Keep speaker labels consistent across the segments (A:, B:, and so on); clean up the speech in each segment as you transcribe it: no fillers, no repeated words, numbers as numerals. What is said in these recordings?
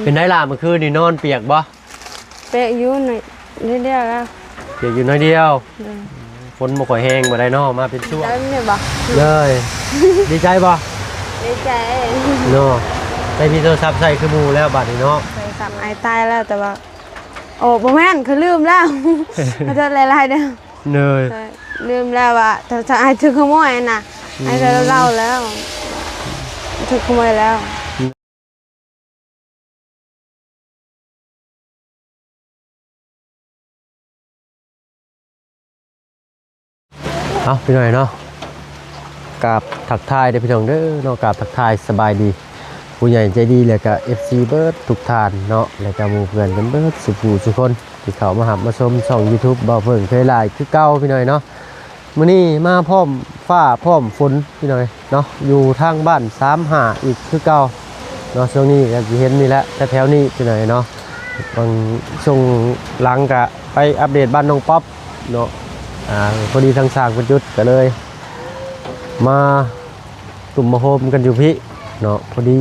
A: เป็นได้ล่ะเมื่อคืนนี่นอนเปียกบ่
B: เปียกอยู่หน่อยนิดเดียวแล้ว
A: เปียกอยู่น้อยเดียวฝนบ่ค่อยแห้งบ่ได้เนาะมาเป็นช่วง
B: ได้เนี่ยบ่
A: เลยดีใจบ่
B: ดีใจ
A: เนาะได้มีโทรศัพท์ใส่คือหมู่แล้วบัดนี้เนาะ
B: ใส่สับไอ้ตายแล้วแต่ว่าโอ้บ่แม่นคือลืมแล้วเขาจะหลายๆเด้อ
A: เนย
B: ลืมแล้วว่าถ้าไอ้ถึงขโมยน่ะไอ้จะเล่าแล้วถึงขโมยแล้ว
A: เอาพี่หน่อยเนาะกราบทักทายเด้อพี่น้องเด้อเนาะกราบทักทายสบายดีผู้ใหญ่ใจดีแล้วก็ FC เบิร์ดทุกท่านเนาะแล้วก็หมู่เพื่อนกันเบิร์ดสุขทุกคนที่เข้ามาหับมาชมช่อง YouTube บ่เพิ่งเคยไลฟ์คือเก่าพี่หน่อยเนาะมื้อนี้มาพร้อมฟ้าพร้อมฝนพี่หน่อยเนาะอยู่ทางบ้าน35อีกคือเก่าเนาะช่วงนี้ก็สิเห็นนี่แหละแถวๆนี้พี่หน่อยเนาะบางช่วงหลังก็ไปอัปเดตบ้านน้องป๊อปเนาะพอดีทางสร้างเป็นจุดก็เลยมาตุ่มมาโฮมกันอยู่พี่เนาะพอดี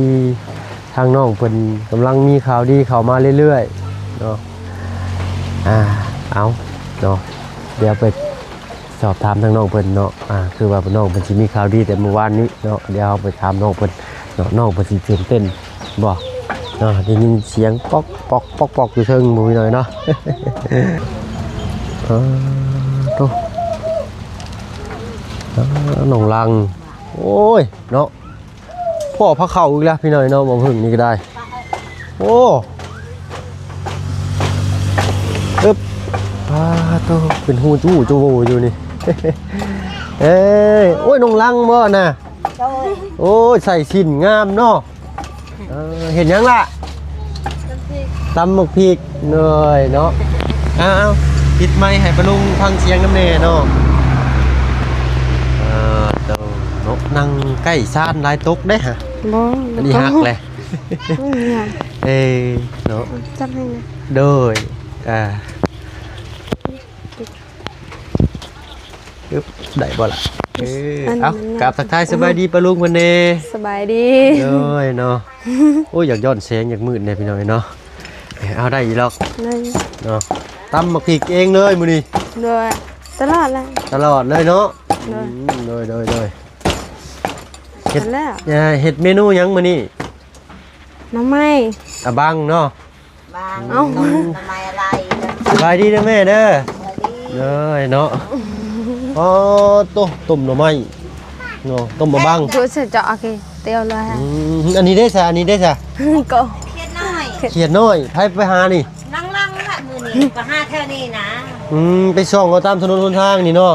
A: ทางน้องเพิ่นกำลังมีข่าวดีเข้ามาเรื่อยๆเนาะเอาเนาะเดี๋ยวไปสอบถามทางน้องเพิ่นเนาะคือว่าน้องเพิ่นสิมีข่าวดีแต่เมื่อวานนี้เนาะเดี๋ยวเอาไปถามน้องเพิ่นเนาะน้องเพิ่นสิตื่นเต้นบ่เนาะได้ยินเสียงป๊อกป๊อกป๊อกป๊อกอยู่เทิงหมู่หน่อยเนาะโตหนองลังโอ้ยเนาะพ่อพระเข่าอีกแล้วพี่หน่อยเนาะบ่พึ่งนี่ก็ได้โอ้อึ๊บโตเป็นหูจู้จู้อยู่นี่เอ้ยโอ้ยหนองลังบ่น่ะโอ้ยใส่ชิ้นงามเนาะเห็นยังล่ะตำหมกพริกเนยเนาะปิดไมค์ให้ปะลุงฟังเสียงน้ำเน่เนาะนั่งใกล้ซ่านลายตกได้ฮะ
B: บ่
A: อันนี้หักเลยเนาะ
B: จับให้นะ
A: โดยได้บ่ล่ะเอากราบทักทายสบายดีปะลุงวันนี้
B: สบายดี
A: โดยเนาะโอ้ยอยากย้อนแสงอยากมืดเนี่ยพี่น้อยเนาะเอาได้อีกหรอกเนาะตำหมักพริกเองเลยมื้อนี้
B: โดยตลอดเลย
A: เนาะโดยเห็ดเมนูยังมื้อนี้
B: น้ำไม้
A: บังเนาะ
C: บังน้ำไม้อะไร
A: สบายดีนะแม่เด้อเลยเนาะอ๋อต้มหน่อไม้เนาะต้มบัง
B: ดูสิจะโอเคเตียวเลย
A: อันนี้ได้ซะ
B: ก็
A: เขียดน้อยไปหานี่
C: นั่งละมือนี่ก็5เท่านี้นะ
A: ไปส่องเอาตามถนนหนทางนี่เนาะ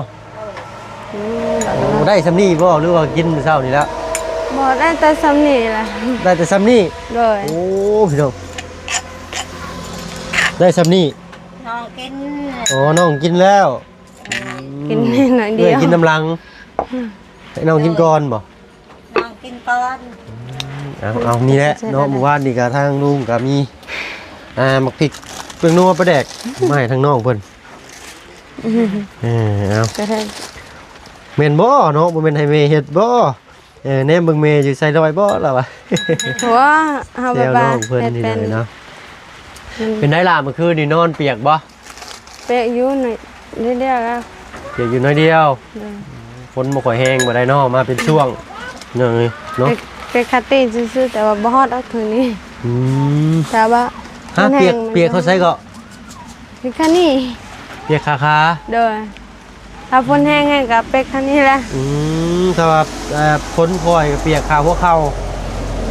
A: ได้ซ้ำนี่บ่หรือว่ากินเช้านี่แล้ว
B: บ่ได้แต่ซ้ำนี่แหละ
A: ได้แต่ซ้ำนี่
B: เลย
A: โอ้พี่น้องได้ซ้ำนี่
C: น้องกิน
A: น้องกินแล้ว
B: กินหน่อยเดียว
A: กินน้ำลังให้น้องกินก่อนบ่
C: น้องกินก่อน
A: เอานี่แหละเนาะเมื่อวานนี่ก็ทางลุงก็มีหมักพริกเปลืองนัวปลาแดกไม่ทางน้องเพิ่นเอาเมนบ่เนาะบ่แม่นให้เมเฮ็ดบ่แนมเบิ่งเมอยู่ใส่ดอยบ่ล่ะวะ
B: ว้าเฮา
A: ไปบ้านเพิ่นนี่เลยเนาะเป็นได้ล่ะเมื่อคืนนี่นอนเปียกบ่
B: เปียกอยู่หน่อยนิดเดียวแล้ว
A: เปียกอยู่น้อยเดียวฝนบ่ค่อยแห้งบ่ได้เนาะมาเป็นช่วงเนาะ
B: เปียกคัตตี้ซื่อๆแต่ว่าบ่ฮอดเอาคืนนี้แต่ว่า
A: เปียกเขาใส่ก็
B: เปียกคันนี้
A: เปียกขา
B: เด้อถ้าฝนแห้งๆก็เปียกคันนี้แหละ
A: ถ้าว่าฝนค่อยก็เปียกขาหัวเข่า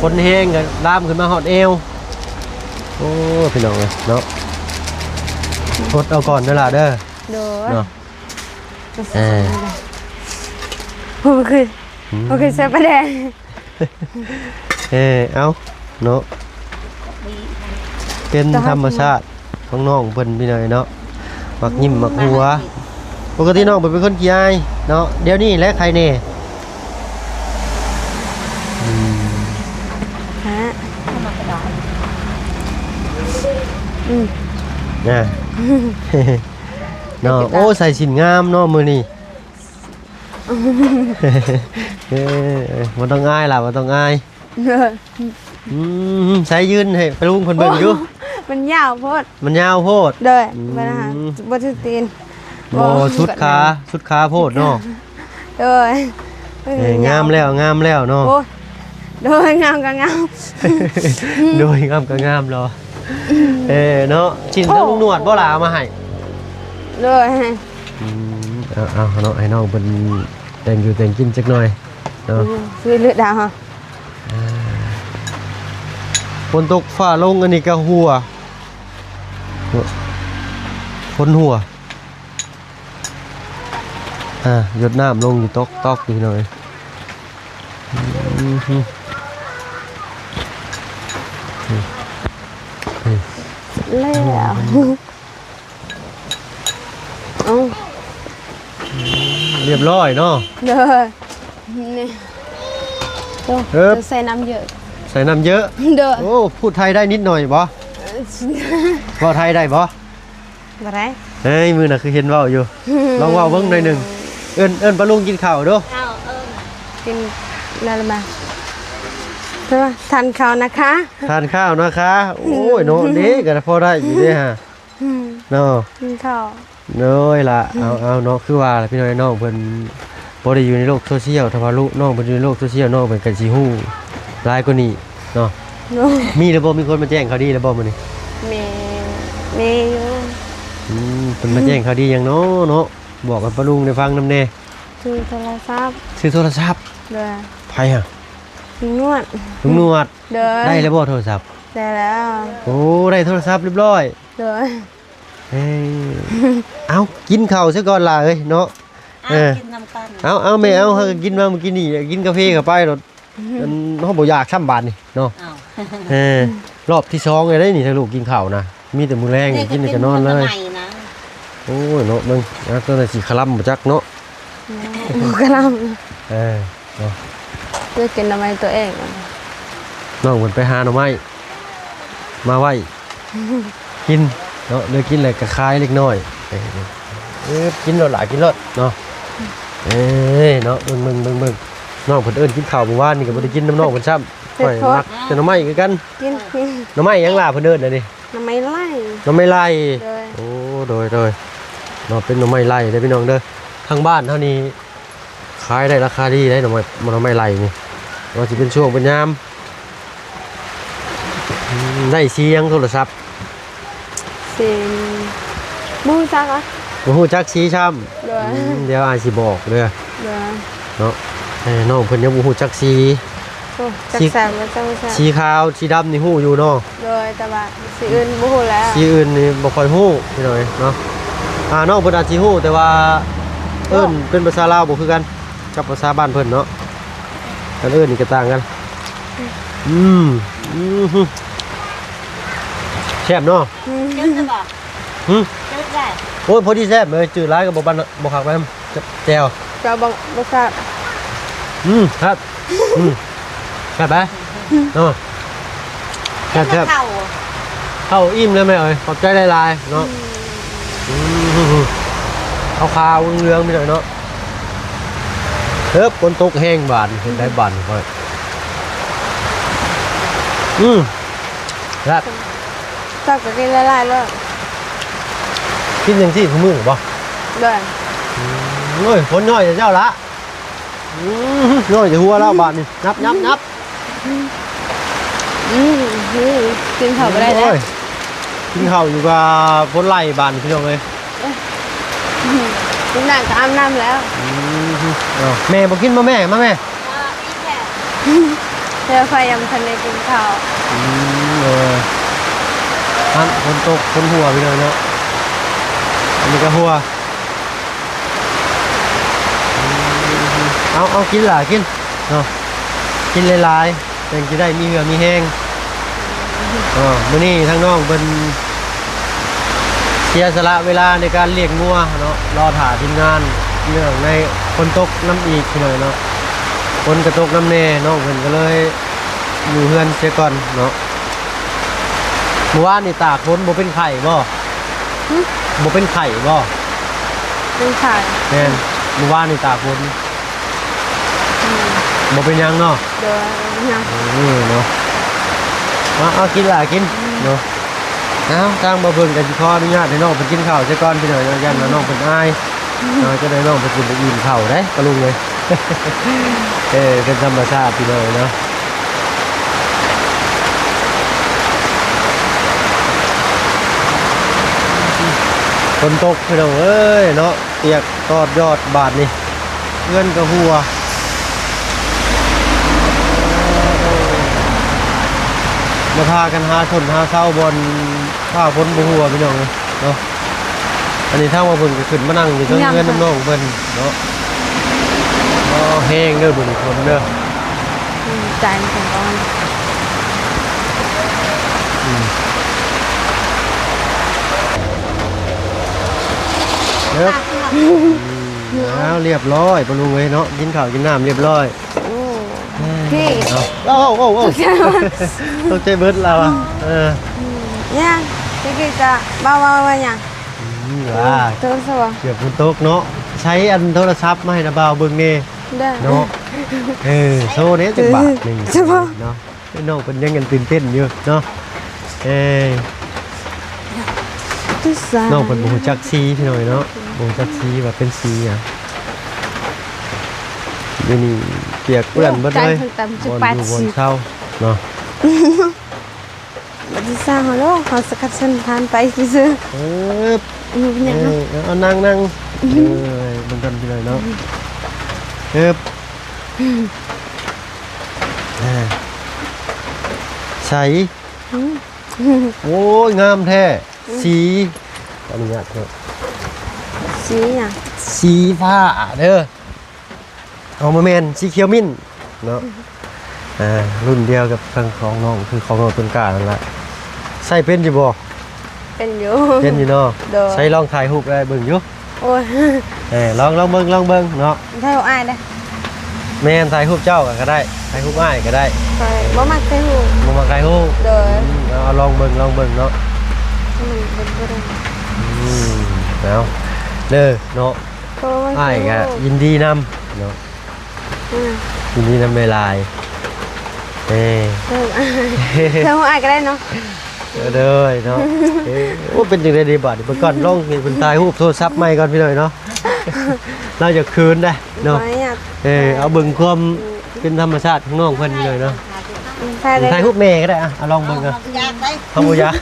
A: ฝนแห้งก็ลามขึ้นมาฮอดเอวโอ้พี่น้องเนาะทดเอาก่อนเด้อล่ะเด้อเนาะ
B: โอเคเสร็จประเด็น
A: เอาเนาะเป็นธรรมชาติของน้องเพิ่นพี่น้อยเนาะมักยิ้มมักหัวปกติน้องเป็นคนขี้อายเนาะเดี๋ยวนี้และใครเน่เนาะโอ้ใส่สินงามเนาะมือนี่มันต้องง่ายล่ะมันต้องง่าย ใช้ยืนให้ไปลุงเพิ่นเบิ่งอยู่
B: มันยาวโพด
A: มันยาวโพด
B: เด้อบ่นะฮะบ่ถึงตีน
A: โอ้ชุดขาโพดเนาะ
B: เด้อ
A: งามแล้วเนาะ
B: โอ้เด้องามก็งาม
A: โดยงามก็งามเนาะเนาะชิ้นทั้งลุงหนวดบ่ล่ะเอามาให้
B: เด้อ
A: เอาเนาะให้น้องเพิ่นแต่งอยู่แต่งกินจักหน่อยเนาะ
B: ซื้อเลือดดาวฮะ
A: ฝนตกฟ้าลงอันนี้ก็หัวฝนหัวหยดน้ำลงอยู่ตอกอยู่หน่อย
B: แล้วเอา
A: เรียบร้อยเนาะ
B: เด้อนี่ต้องใส่น้ำเยอะ
A: ใส่น้ำเยอะ
B: เด้อ
A: โอ้พูดไทยได้นิดหน่อยบ่ว่าไทยได้บ่
B: บ่ได้
A: เฮ้ยมือน่ะคือเห็นเว้าอยู่ลองเว้าเบิ่งหน่อยหนึงเอิ้นปลาลุงกินข้าวเด้อ
C: เอา
B: กินแล้วมาใช่ป่ะทานข้าวนะคะ
A: ทานข้าวนะคะโอ้ยเนาะเด็กก็พอได้อยู่เด้ฮะเนาะ
B: กินข้าว
A: เน้ยล่ะเอาเนาะคือว่าพี่น้อยน้องเพิ่นบ่ได้อยู่ในโลกโซเชียลถ้าว่าลูกน้องเพิ่นอยู่ในโลกโซเชียลน้องเพิ่นก็สิฮู้หลายกว่านี้เนาะ
B: โน้
A: มีแล้วบ่มีคนมาแจ้งข่าวดีแล้วบ่มื้อนี้
B: เมอยู่
A: เพิ่นมาแจ้งข่าวดีหยังเนาะเนาะบอกกับป้าลุงได้ฟังนำแน่
B: คือโทรศัพท์
A: ซื้อโทรศัพท์
B: เด้อ
A: ไผฮะ
B: นวด
A: ลุงนวด
B: เด้อ
A: ได้แล้วบ่โทรศัพท์
B: ได้แล้ว
A: โอ้ได้โทรศัพท์เรียบร้อย
B: เด้อ
A: เอ้ยเอากินข้าวซะก่อนล่ะเอ้ยเนาะ
C: กินน้ำกัน
A: เอาแม่เอาเฮาก็กินมาเมื่อกี้นี่กินกาแฟเข้าไปรถเฮาบ่อยากซ้ำบาดนี่เนาะ
C: เอา
A: รอบที่2เลยได้นี่ถ้าลูกกินข้าวนะมีแต่มื้อแรงกินนี่ก็นอนเลย โอ้ยเนาะมึงนะตัวน่ะสิคลํบ่จักเนาะ
B: กำลัง
A: เนาะ
B: เลือกกินทำไมตัวเอง
A: น้องเพิ่นไปหาหน่อไม้มาไว้กินเนาะเลยกินแล้วก็คายเล็กน้อยกินรถหลายกินรถเนาะเนาะมึงน้องเพิ่นเอิ้นกินข้าวเมื่อวานนี่ก็บ่ได้กินน้ำน้องเพิ่นซ้ำข่อยมักแต่หน่อไม้คือกัน
B: กิน
A: หน่อไม้หยังล่ะเพิ่นเอิ้นน่ะนี่
B: ทำไมไล่
A: หน่อไม้ไล่
B: เลย
A: โอ้โดยเนาะเป็นหน่อไม้ไล่เด้อพี่น้องเด้อทางบ้านเท่านี้ขายได้ราคาดีได้หน่อไม้ไล่นี่ว่าสิเป็นช่วงเป็นยามได้เสียงโทรศัพท์
B: สิบูซักอ่ะ
A: บ่ฮู้จักสีช้ำ
B: เด้อ
A: เดี๋ยวอายสิบอกเด้อ
B: เด้อ
A: เนาะน้องเพิ่นยังบ่ฮู้จักสี
B: โอ้จักแสบแล้วจักแสบ
A: สีขาวสีดำนี่ฮู้อยู่เนาะ
B: โดยแต่ว่าสีอื่นบูฮู้แล้ว
A: สีอื่นนี่บ่ค่อยฮู้พี่น้อยเนาะน้องเพิ่นอาจสิฮู้แต่ว่าเอิ้นเป็นภาษาลาวบ่คือกันกับภาษาบ้านเพิ่นเนาะกันเอิ้นนี่ก็ต่างกันแซ่บเนาะ
C: จืดจะบอก จืดได้
A: โอ้ยพอดีแซ่บเลยจืดร้ายกับบ่บันบ่คักแม่มแจ่ว
B: จะบังคับ
A: ครับแซ่บไหมเนาะแซ่บ
C: เข้า
A: เข้าอิ่มเลยไหมเอ้ยขอบใจหลายๆเนาะขาวๆเหลืองๆไปหน่อยเนาะฝนตกแห้งบานเห็นได้บานค่อยครับ
B: จักก็กินหลายๆเลย
A: กินอย่างที่คุณมือบ่
B: เด้อ
A: โอ้ยฝนน้อยจะเจ้าละน้อยจะหัวแล้วบานนี่นับ
B: กินข้าวไปได้แล้ว
A: โอ้ยกินข้าวอยู่กับฝนไล่บานพี่น้องเลย
B: กินน้ำก็อาบน้ำแล้ว
A: แม่บอกกินมาแม่มาแม่
C: อีแค่
B: เธอพยายามทันได้กินข้าว
A: ครับฝนตกฝนหัวไปเลยเนาะอันนี้ก็หัวเอากินหล่ะกินเนาะกินหลายๆแต่จะได้มีเหือมีแห้งมื้อนี้ทั้งน้องเป็นเสียสละเวลาในการเลี้ยงงัวเนาะรอถ่าทีมงานเนื่องในฝนตกน้ำอีกหน่อยเนาะฝนกระตกน้ำแน่น้องเพิ่นก็เลยอยู่เฮือนเสียก่อนเนาะเมื่อวานนี่ตากฝนบ่เป็นไข่บ่บ่เป็นไข่บ่
B: กินข้าว
A: แม่นเมื่อวานนี่ตากฝนบ่เป็นหยังเนาะ
B: เด้อยัง
A: นี่เนาะ เอากินล่ะกินเนาะเอาทางบ่เบิ่งกันสิขออนุญาตให้น้องไปกินข้าวซะก่อนพี่น้อยเนาะยันว่าน้องเพิ่นอายจะได้น้องไปกินไปอิ่มข้าวได้ปะลุงเลย เป็นธรรมชาติพี่น้อยเนาะฝนตกพี่น้องเอ้ยเนาะเปียกตอดยอดบาดนี่เงินก็หัวมาพากันหาชนหาเศร้าบนผ้าพ้นบัวพี่น้องเนาะอันนี้ถ้าว่าเพิ่นก็ขึ้นมานั่งอยู่ตรงเงินน้ำน้องเพิ่นเนาะแห้งเด้อบุญคนเด้อ
B: ใจมันของเรา
A: เด้อแล้วเรียบร้อยปะลุงเอ้ยเนาะกินข้าวกินน้ำเรียบร้อย
B: โอ้พี่
A: โอ้ตกใจเบิดเราอ่ะ
B: เนี่ยพี่จะเบาๆเนี่ยโทรศัพท์
A: เกือบฝนตกเนาะใช้อันโทรศัพท์มาให้นะบ่าวเบิ่งนี่เนาะโซ่เนี้ยจักบาทนึงเนาะน้องเป็นยังตื่นเต้นอยู่เนาะน้องเป็นบ่ฮู้จักสีพี่น้อยเนาะบ่ฮู้จักสีว่าเป็นสีอ่ะเดี๋ยวนี้เปียกเปื้อนเบิดเลยบนอยู่บนเช้าเนาะ
B: บัดนี้สร้างเขาแล้วเขาสกัดเส้นทานไปซื้อ
A: เอานั่งมันกันไปเลยเนาะใสโอ้ยงามแท้สีอันนี้เถอะ
B: สีอ่ะ
A: สีฟ้าเด้อเอามาแมนสีเขียวมิ้นเนาะรุ่นเดียวกับทางของน้องคือของน้องต้นกล้านั่นแหละใส่เป็นอยู่บ่
B: เป็นอยู่
A: เนาะใส่ลองถ่ายรูปได้เบิ่งอยู่
B: โอ้ย
A: ลองเบิ่งเนาะ
B: ถ่ายรูปอ้ายได้
A: แม่นถ่ายรูปเจ้าก็ได้ถ่ายรูปอ้ายก็ได้
B: บ่มักถ่ายรูป
A: ถ่ายรูป
B: เด้อ
A: เอาลองเบิ่งเนาะ
B: มันเป็นบ่ได้
A: แล้วเด้อเนาะอ้ายก็ยินดีนำเนาะยินดีนำเวลาเ
B: อ้ายก็ได้เนาะ
A: เด้อเนาะโอ้เป็นจังได๋ดีบัดเมื่อก่อนลองเพิ่นถ่ายรูปโทรศัพท์ใหม่ก่อนพี่น้อยเนาะเราจะคืนได้เนาะเอาเบิ่งความเป็นธรรมชาติของน้องเพิ่นเลยเนาะถ่ายรูปแม่ก็ได้เอาลองเบิ่งเอาบ่อยาก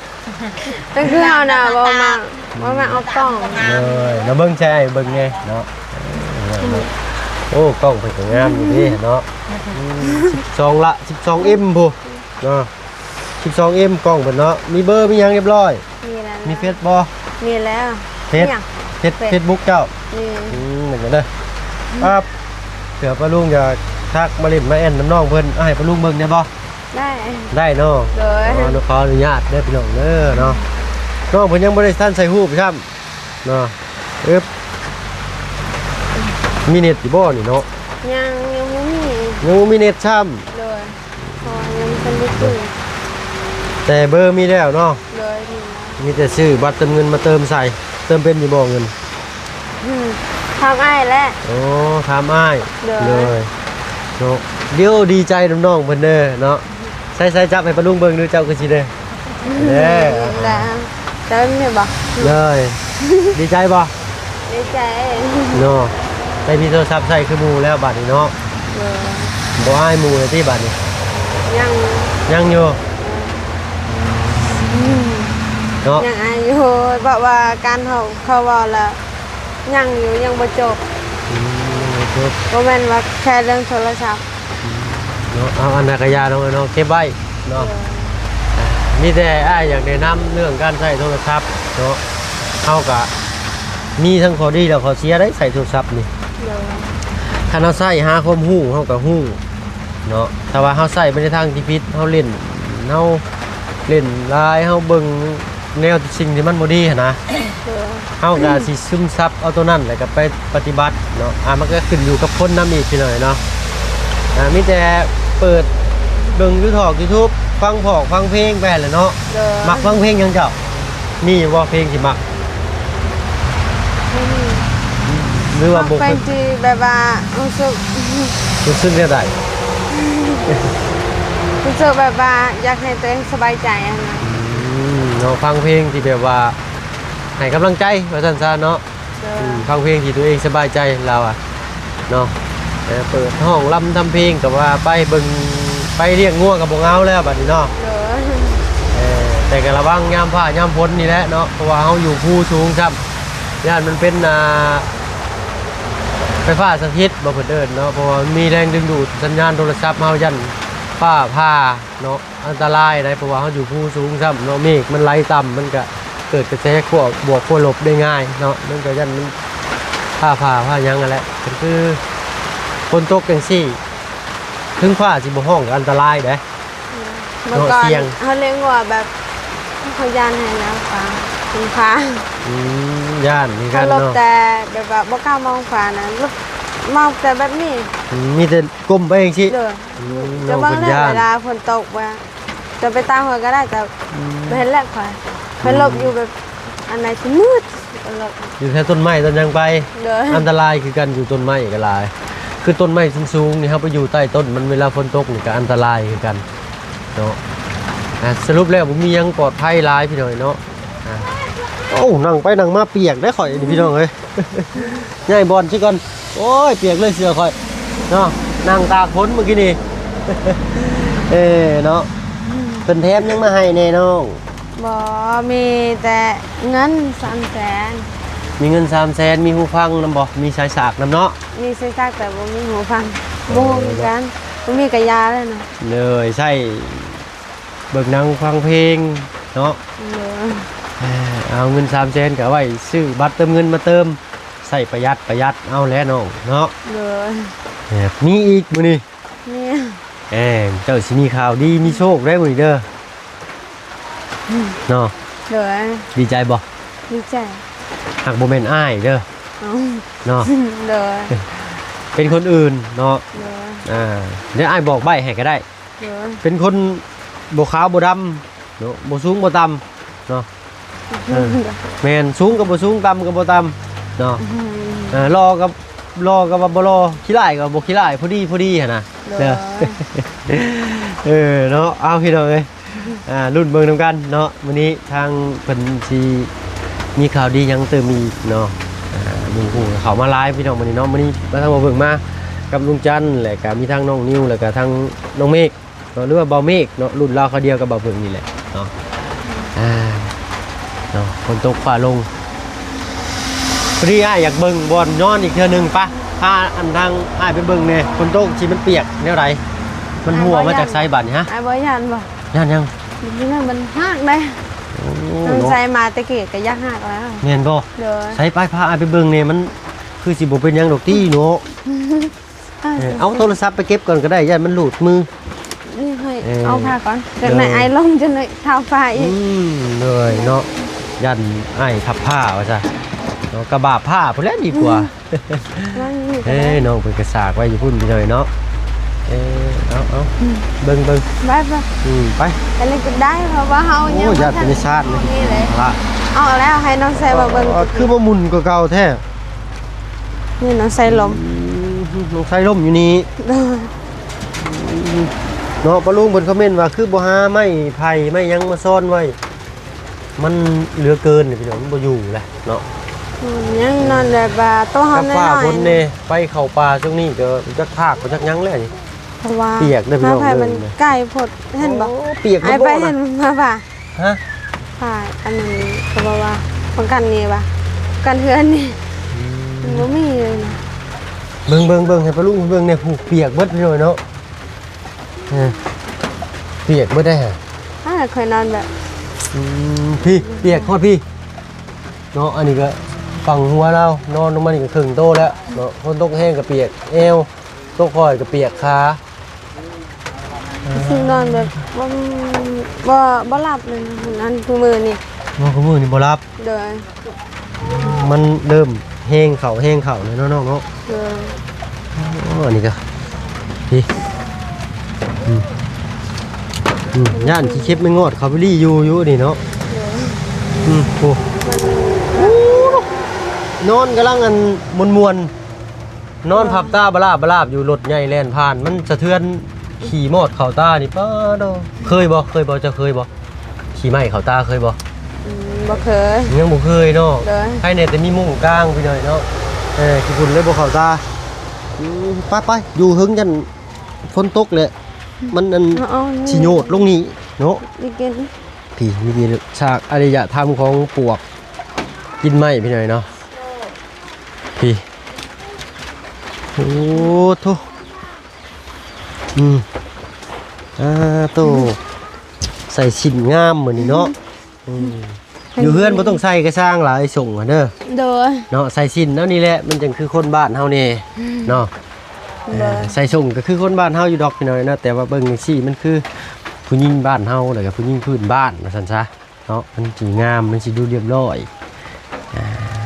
B: ก็คือเอาน่ะบ่มาเอากล้อง
A: เลยแล้วเบิ่งใช่เบิ่งไงเนาะโอ้กล้องเพิ่นก็งามอยู่ดิเนาะ12ละ 12M พุเนาะ 12M กล้องเพิ่นเนาะมีเบอร์มีหยังเรียบร้อยมีเฟซบ่
B: มีแล้ว
A: เฟซบุ๊กเจ้าเหมือนกันเด้อครับเผื่อป้าลุงจะทักมาเล่นมาแอนน้ำน้องเพิ่นให้ป้าลุงเบิ่งได้บ่ได้เนาะขออนุญาตได้พี่น้องเด้อเนาะน้องเพิ่นยังบ่ได้ทันใส่รูปครับเนาะมีเน็ตอยู่บ่นี่เนาะ
B: ยัง
A: มีเน็ตซ้ำ
B: เลยพอยังเป็นลูกปืน
A: แต่เบอร์มีแล้วเนาะมีแต่ซื้อบัตรเติมเงินมาเติมใส่เติมเป็นอยู่บ่เงิน
B: ทำอ้ายแล้ว
A: โอ้ทำอ้ายเลยเนาะเดี๋ยวดีใจน้องๆเพิ่นเด้อเนาะใส่จับให้ป้าลุงเบิ่งดูเจ้าก็สิเด้อ
B: จะไม่บ่
A: เลยดีใจบ่
B: ดีใจ
A: เนาะได้มีโทรศัพท์ใส่คือหมู่แล้วบัดนี้เนาะบ่ให้หมู่เลยที่บัดนี้ยังอยู่เนาะ
B: ยังอายุบอกว่าการเขาบอกแล้วยังอยู่ยังบ่จบบ่แม่นว่าแค่เรื่องโทรศัพท์
A: เนาะเอาอันนักยาเนาะเก็บไว้เนาะมีแต่อ้ายอยากแนะนำเรื่องการใช้โทรศัพท์เนาะเฮาก็มีทั้งข้อดีและข้อเสียได้ใช้โทรศัพท์นี่ถ้าเราใช้หาความรู้เฮาก็รู้เนาะถ้าว่าเฮาใช้ไปในทางที่ผิดเฮาเล่นลายเฮาเบิ่งแนวสิ่งที่มันบ่ดีนะเฮาก็สิซึมซับเอาตัวนั้นแล้วก็ไปปฏิบัติเนาะมันก็ขึ้นอยู่กับคนนำอีกพี่น้อยเนาะมีแต่เปิดเบิ่ง YouTube ฟังเพลงไปแหละเนาะมักฟังเพลงยังเจ้ามีบ่เพลงที่มักหรือว่าบ่
B: เป็นที่แบบว่ารู้สึก
A: ได้
B: รู้สึกแบบว่าอยากให้ตัวเองสบายใจอะนะ
A: เนาะฟังเพลงที่แบบว่าให้กำลังใจว่าซั่นซะเนาะ
B: โดย
A: ฟังเพลงที่ตัวเองสบายใจเราอ่ะเนาะเปิดห้องลำทำเพลงกับว่าไปเบิ่งไปเรียกง่วงกับบ่เงาแล้วบัดนี้เนาะ
B: โดย
A: แต่ก็ระวังยามฟ้ายามฝนนี่แหละเนาะเพราะว่าเฮาอยู่ภูสูงครับย่านมันเป็นไฟฟ้าสถิตบ่เพิ่นเอิ้นเนาะเพราะว่ามันมีแรงดึงดูดสัญญาณโทรศัพท์เฮายันฟ้าผ่าเนาะอันตรายได้เพราะว่าเฮาอยู่ภูสูงครับเนาะเมฆมันไหลต่ำมันก็เกิดกระแสขั้วบวกขั้วลบได้ง่ายเนาะมันก็ยันมันผ่าหยังนั่นแหละก็คือฝนตกจังซี่ถึงฟ้าสิบ่ฮ้องก็อันตรายเด้
B: เมื่อก่อน
A: เสี่ยง
B: เขาเลี้ยงวัวแบบเขายานให้แล้วฟ้าคุณฟ้า
A: ย่านนี่กั
B: เขา
A: น
B: ลบ
A: เนาะ
B: แต่แบบว่าบ่กล้ามองฟ้านะลบมองแต่แบบนี้
A: มีแต่ก้มไปเองสิ
B: เด้อ
A: น้
B: จะ
A: อง
B: บาง
A: เป็น
B: เรื่อง
A: ย่าน
B: เวลาฝนตกว่าจะไปตามหัวก็ได้แต่ไม่เห็นแหลกค่ะไปหลบอยู่แบบอันไหนที่มืดหลบ
A: อยู่แค่ต้นไม้ต้นยังไป
B: เด้อ
A: อันตรายคือกันอยู่ต้นไม้ก็หลาย คือต้นไม้สูงๆนี่ครับไปอยู่ใต้ต้นมันเวลาฝนตกนี่ก็อันตรายคือกันเนาะสรุปแล้วผมมียังปลอดภัยหลายพี่หน่อยเนาะโอ้นั่งไปนั่งมาเปียกได้ข่อยนี่พี่น้องเอ้ย ง่ายบอลชิก่อนโอ้ยเปียกเลยเสือข่อยเนาะนั่งตากฝนเมื่อกี้นี่ เนาะเป็นแถมยังมาให้แน่น้อง
B: บ่มีแต่เงิน300,000
A: มีเงิน300,000มีหูฟังนำบ่มีสายสากนำเนาะ
B: มีซื้อซากแต่บ่มีหูฟังบ่ฮู้เหมือนกันบ่มีกระยาเลยนะ
A: เลยใช่เบิกหนังฟังเพลงเนาะ
B: เด้อ
A: เอาเงิน300,000ก็เอาไว้ซื้อบัตรเติมเงินมาเติมใส่ประหยัดเอาแล้วน้องเนาะ
B: เด้อ
A: มีอีกมื้อนี้
B: นี่
A: เจ้าสิมีข่าวดีมีโชคได้มื้อนี้เด้อเนาะ
B: เด้อ
A: ดีใจบ่
B: ดีใจ
A: หักบ่แม่นอ้ายเด้อ
B: เอา
A: เนาะ
B: เด้อ
A: เป็นคนอื่นเนาะ
B: เด้อ
A: เดี๋ยวอ้ายบอกใบ้ให้ก็ได้
B: เด้อ
A: เป็นคนบ่ขาวบ่ดำเนาะบ่สูงบ่ต่ำเนาะแม่นสูงก็บ่สูงต่ำก็บ่ต่ำเนาะรอกับว่าบ่รอขี้ร้ายก็บ่ขี้ร้ายพอดีหั่นน่ะ
B: เด้อ
A: เนาะเอาพี่น้องเอ้ยรุ่นเบิ่งนำกันเนาะวันนี้ทางเพิ่นสิมีข่าวดีหยังเติมอีกเนาะลุงฮู้เขามาไลฟ์พี่น้องวันนี้เนาะวันนี้มาทางบ่เบิ่งมากับลุงจันทร์แล้วก็มีทางน้องนิวแล้วก็ทางน้องเมฆเนาะหรือว่าเบาเมฆเนาะรุ่นราวเขาเดียวกับเบาเบิ่งนี่แหละเนาะเนาะฝนตกฟ้าลงพอดีอ้ายอยากเบิ่งบอลนอนอีกเทื่อนึงปะพาอันทางอ้ายไปเบิ่งแน่ฝนตกสิมันเปียกแนวใดมันหัวมาจากไสบัดนี่ฮะ
B: ไอ้บ่ยันบ่
A: ยัง
B: นี่น่ะมันฮากได้มันใส่มาตะเกียกก็ยักฮากแล้ว
A: เมียนบ่
B: เด้อ
A: ใช้ป้ายพาอ้ายไปเบิ่งเนี่ยมันคือสิบ่เป็นหยังดอกตี้เนาะเอาโทรศัพท์ไปเก็บก่อนก็ได้ย่านมันหลุดมือ
B: นี่ให้เอาผ้าก่อนจนไหนไอ้ลงจนไหนเท้าฟ้าอีก
A: เลยเนาะยันอ้ายทับผ้าว่าซะเนาะกระบาผ้าพุ่นแหล้วดีกว่า
B: มันนี่ก็
A: เอ้
B: ได้
A: น้องเป็นกระสากไว้อยู่พุ่นพี่หน่อยเนาะเอาเบิ่ง
B: ไปไป
A: ไป
B: อันนี้ก็ได้เพราะว่าเฮา
A: โอ้
B: ยัง
A: ญาติเป็นชาติเลย
B: นี่เลย
A: ละ
B: เอาแล้วให้น้องใส่บ่เบิ่ง
A: คือบ่มุนกว่าเก่าแท้
B: นี่น้องใส่ลม
A: น้องใส่ล่มอยู่นี่ เนาะปะลุงเพิ่นคอมเมนต์ว่าคือบ่หาไม้ไผ่ไม้หยังมาซ่อนไว้ มันเหลือเกินนี่พี่น้องมันบ่อยู่แหละเนาะ
B: ยังนอนแบบว่าตัวเฮา
A: กับ
B: น้
A: ฟ้า
B: อย
A: ฝนเน่ไปเข้าป่าช่วงนี้ก็จักทากบ่จักหยังแล้วนี่
B: ๆเพราะว่า
A: เปียกเด้อพี่น้อง
B: ไผ่มันใกล้พดเห็นบ่
A: โอ้เปียก
B: ไอ้
A: บ่
B: ไป
A: บ่
B: เห็
A: นะ
B: นมาป่ะ
A: ฮะ
B: ป่าอันนี้ก็บอกว่าป้องกันนี่ป่ะกันเฮือนนี่มันบ่มีเลยนะ
A: เบิ่งให้ปะลุงเบิ่งเนี่ยผูกเปียกเบิดพี่น้อยเนาะเปียกเบิดได้ฮะ
B: เคยนอนแบบ
A: พี่เปียกโคตรพี่เนาะอันนี้ก็ฝั่งหัวเรานอนลงมานี่ก็ครึ่งโตแล้วเนาะคนตกแห้งก็เปียกเอวตกคอยก็เปียกขา
B: คือนอนแบบบ่หลับเลยนะนั่นคือมือนี่
A: น้องก็มือนี่บ่รับ
B: เดิน
A: มันเริ่มแห้งเข่าเลยเนาะน้องเนาะ
B: เดิน
A: อันนี้ก็พี่ย่านขี้เข็บไม่งอดเขาไปรี่อยู่นี่เนาะโอ้นอนกำลังอันมวนนอนพับตาบลาบอยู่รถใหญ่แล่นผ่านมันสะเทือน ขี่มอดเข่าตานี่ป้าดอเคยบ่จะเคยบ่ขี่ไม้เข่าตาเคยบ่
B: บ่เคย
A: ยังบ่เคยเนาะ
B: เลย
A: ให้เนี่ยแต่มีมุ้งกลางไปหน่อยเนาะขี้ฝุ่นเลยบ่เข่าตาไปอยู่หึงจันฝนตกเลยมันอัน
B: เอา
A: สิโยดลงนี่เนาะ
B: นี่กิน
A: พี่มีฉากอารยธรรมของปวกกินไม้พี่หน่อยเนาะพี่โอ้โธ่โตใส่ชิ้นงามเหมือนนี่เนาะอยู่เพื่อนบ่ต้องใส่ก็สร้างหลายส่งอ่ะเด้อ
B: โดย
A: เนาะใส่ชิ้นแล้วนี่แหละมันจังคือคนบ้านเฮานี่เนาะ
B: โดย
A: ใส่ส่งก็คือคนบ้านเฮาอยู่ดอกพี่น้อยเนาะแต่ว่าเบิ่งจังซี่มันคือผู้หญิงบ้านเฮาแล้วก็ผู้หญิงพื้นบ้านว่าซั่นซะเนาะมันสิงามมันสิดูเรียบร้อย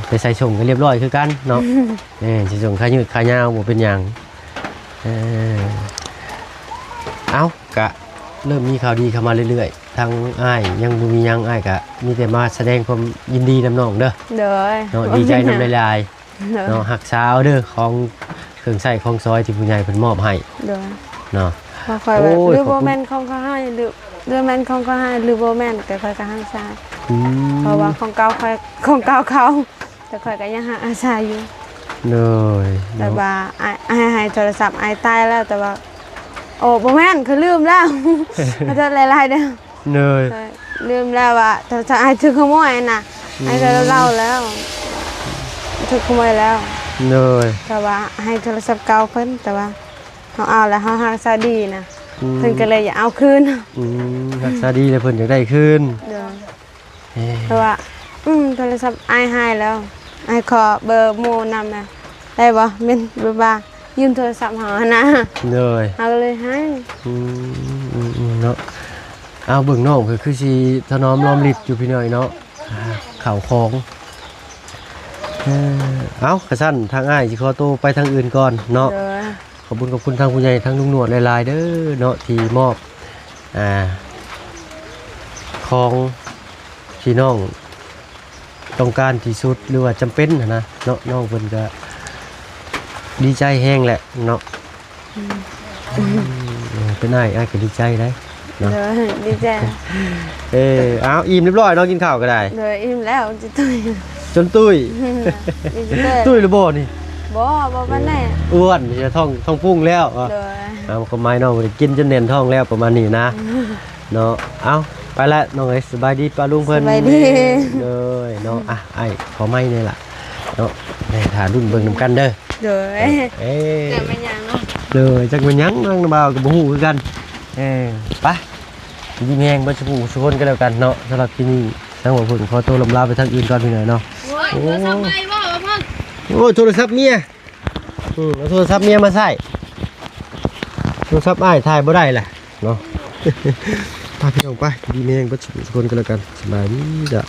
A: ไปใส่ส่งก็เรียบร้อยคือกันเนาะสิส่งขายืดขายาวบ่เป็นหยังเอ้ากะเริ่มมีข่าวดีเข้ามาเรื่อยๆทางอ้ายยังบ่มีหยังอ้ายก็มีแต่มาแสดงความยินดีนำน้องเด้อ
B: โดย
A: เนาะดีใจนำหลายๆเนาะหักษาเอาเด้อของเครื่องใช้ของซอยที่ผู้ใหญ่เพิ่นมอบให้
B: โดย
A: เนาะ
B: บ่ค่อยแบบ
A: โอ้ย
B: หรือ
A: ขอบ
B: บ่
A: คุณ
B: แม่นของเขาให้หรือแม่นของเขาให้หรือบ่แม่นก็ค่อยก็หักษาเพราะว่าของเก่าค่อยของเก่าเขาแต่ค่อยก็ยังหาอาศัยอยู่
A: เลย
B: แต่ว่าให้โทรศัพท์ตายแล้วแต่ว่าโอ้บ่แม่นคือลืมแล้ว เขาจะหลายๆเด้อ
A: เลย
B: ลืมแล้วว่าโทรศัพท์ถูกขโมยน่ะก็เล่าแล้วถูกขโมยแล้ว
A: เลย
B: แต่ว่าให้โทรศัพท์เก่าเพิ่นแต่ว่าเขาเอาแล้วเขาหักษาดีนะเพิ่นก็เลยอย่าเอาคืน
A: รักษาดีเลยเพิ่นอยากได้คืน
B: เดี๋ยวเพราะว่าโทรศัพท์อายให้แล้วอายขอเบอร์โมนำนะได้บ่แม่นบ่ายืมโทรศัพท์เฮานะ
A: เลย
B: เฮาก็เลยให้
A: เนาะเอาเบิ่งน้องคือสิถนอมรอมริดอยู่พี่น้อยเนาะข่าวของเอากระสั้นทางอ้ายสิขอตัวไปทางอื่นก่อนเนาะ
B: เด้อ
A: ขอบคุณทางผู้ใหญ่ทางลุงหนวดหลายๆเด้อเนาะที่มอบของพี่น้องต้องการที่สุดหรือว่าจำเป็นนะเนาะน้องเพิ่นก็ดีใจแห้งแหละเนาะเป็นอ้ายก็ดีใจได้เนาะ
B: เด้อดีใจ
A: เอาอิ่มเรียบร้อยเนาะกินข้าวก็ได้
B: เด้ออิ่มแล้วจิตุ้ย
A: จนตุ้ย
B: ดีใจ
A: ตุ้ยหรือบ่นี่
B: บ่ปานใด
A: อ้วนจะท้องพุ่งแล้ว
B: เด้อ
A: เอาก็ไม้น้องได้กินจนเน่นท้องแล้วประมาณนี้นะเนาะเอาไปละน้องเอ้ยสบายดีป้าลุงเพิ่น
B: สบายดี
A: เลยเนาะไอ้ขอไม้นี่ล่ะเนาะได้ถ่ารุ่นเบิ่งนำกันเด้อ
B: เด้อ แต่ไม่ยังเนาะ
A: เลยจักเป็นหยังนางบ่าวก็บ่ฮู้คือกันไปยิ้มแฮงเบ่สุขสุคนกันแล้วกันเนาะสำหรับที่นี่ทั้งหมดผมขอตัวลำลาไปทางอื่นก่อนพี่หน่อยเนาะโอ้ทำไมบ่พ่อโอ้โทรศัพท์เมียเอาโทรศัพท์เมียมาใส่โทรศัพท์อ้ายถ่ายบ่ได้แหละเนาะ พาพี่น้องไปยิ้มแฮงเบ่สุขสุคนกันแล้วกันสบายดีจ้ะ